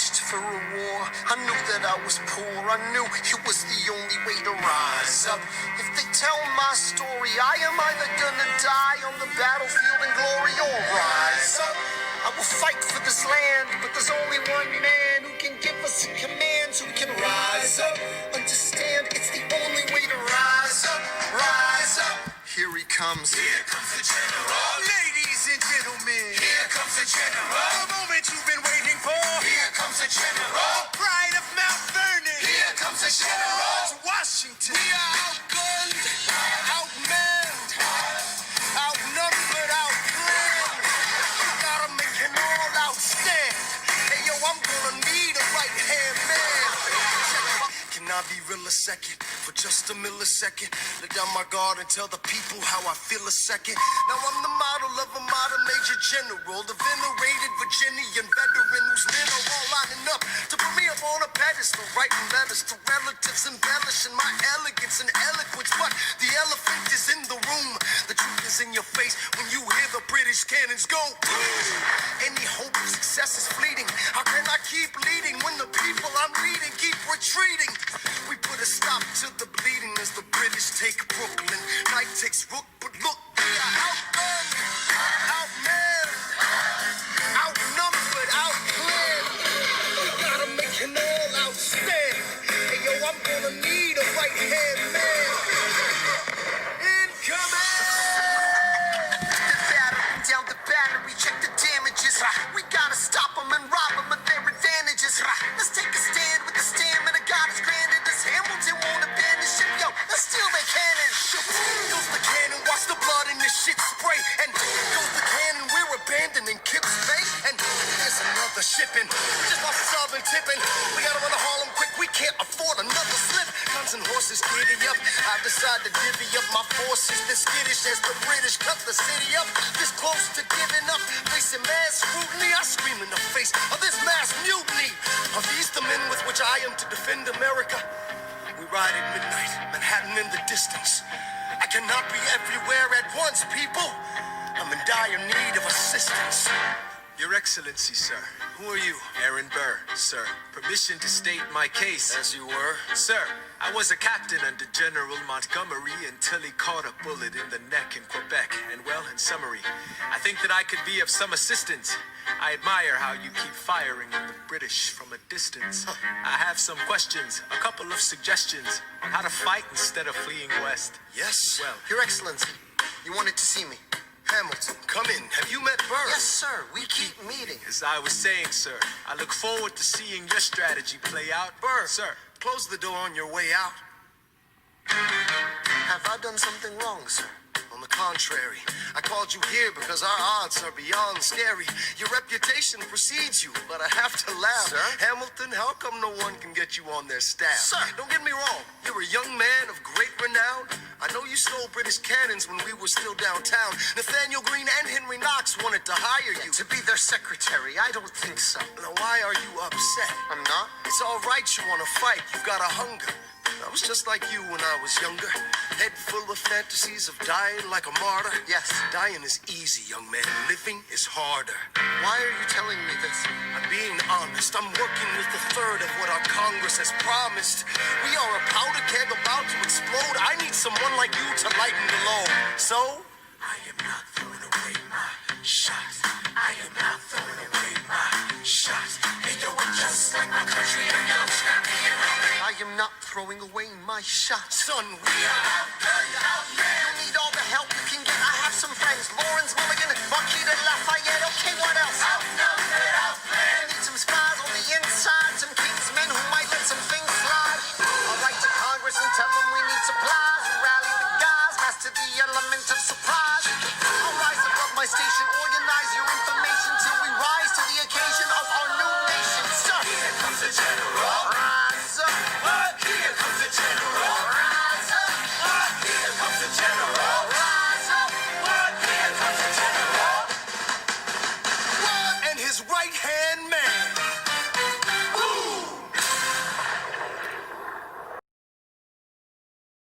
wished for a war. I knew that I was poor. I knew it was the only way to rise up. If they tell my story, I am either gonna die on the battlefield in glory or rise up. I will fight for this land, but there's only one man who can give us a command so we can rise up. Understand, it's the only way to rise up. Rise up. Here he comes. Here comes the general. Ladies and gentlemen. Here comes the general. The moment you've been waiting for. Here comes the general. Pride of Mount Vernon. Here comes the general. To Washington. We are outgunned, outmanned, outnumbered, outplanned. We gotta make an all-out stand. Hey yo, I'm gonna need a right-hand man. Can I be real a second? For just a millisecond, let down my guard and tell the people how I feel a second. Now I'm the model of a modern major general, the venerated Virginian veteran whose men are all lining up to put me up on a pedestal, writing letters to relatives, embellishing my elegance and eloquence. But the elephant is in the room. The truth is in your face when you hear the British cannons go boom. Any hope of success is fleeting. How can I keep leading when the people I'm leading keep retreating? We put a stop to the bleeding as the British take Brooklyn. Night takes Rook, but look, we are outgunned, outmanned, outnumbered, outplanned. We gotta make an all-out stand. Hey yo, I'm gonna need a right-hand man. Incoming! Down the battery, check the damages. We gotta stop them and rob them of their advantages. Let's take a stand with the stamina God has granted us. Hamilton won't abandon ship, yo, let's steal their cannon. Goes the cannon, watch the blood in this shit spray. And goes the cannon, we're abandoning Kip's Bay. And there's another shipping, we just lost Southern tipping. We gotta run to Harlem quick, we can't afford another slip. Guns and horses giddy up, I decide to divvy up my forces. This skittish as the British cut the city up. This close to giving up, facing mass scrutiny. I scream in the face of this mass mutiny. Are these the men with which I am to defend America? We ride at midnight, Manhattan in the distance. I cannot be everywhere at once, people. I'm in dire need of assistance. Your Excellency, sir. Who are you? Aaron Burr, sir. Permission to state my case. As you were? Sir, I was a captain under General Montgomery until he caught a bullet in the neck in Quebec. And well, in summary, I think that I could be of some assistance. I admire how you keep firing at the British from a distance. I have some questions, a couple of suggestions on how to fight instead of fleeing west. Yes. Well, Your Excellency, you wanted to see me. Hamilton, come in. Have you met Burr? Yes, sir. We keep meeting. as I was saying, sir, I look forward to seeing your strategy play out. Burr, Sir, close the door on your way out. Have I done something wrong, sir? On the contrary, I called you here because our odds are beyond scary. Your reputation precedes you, but I have to laugh. Sir? Hamilton, how come no one can get you on their staff? Sir! Don't get me wrong. You're a young man of great renown. I know you stole British cannons when we were still downtown. Nathaniel Greene and Henry Knox wanted to hire you. To be their secretary, I don't think so. Now, why are you upset? I'm not. It's all right you want to fight. You've got a hunger. I was just like you when I was younger. Head full of fantasies of dying like a martyr. Yes. Dying is easy, young man. Living is harder. Why are you telling me this? I'm being honest. I'm working with a third of what our Congress has promised. We are a powder keg about to explode. I need someone like you to lighten the load. So, I am not throwing away my shot. I am not throwing away my shot. Hey, yo, I'm just like my country and young champion. I am not throwing away my shot. Son, we are outgunned, outmanned. You need all the help you can get. I have some friends. Lawrence Mulligan, Marquita Lafayette. Okay, what else? Outnumbered, outplanned. I need some spies on the inside. Some kingsmen who might let some things slide. I'll write to Congress and tell them we need supplies. And rally the guys, master the element of surprise. I'll rise above my station, organize your information till we rise to the occasion of our new nation. Sir, Here comes the general.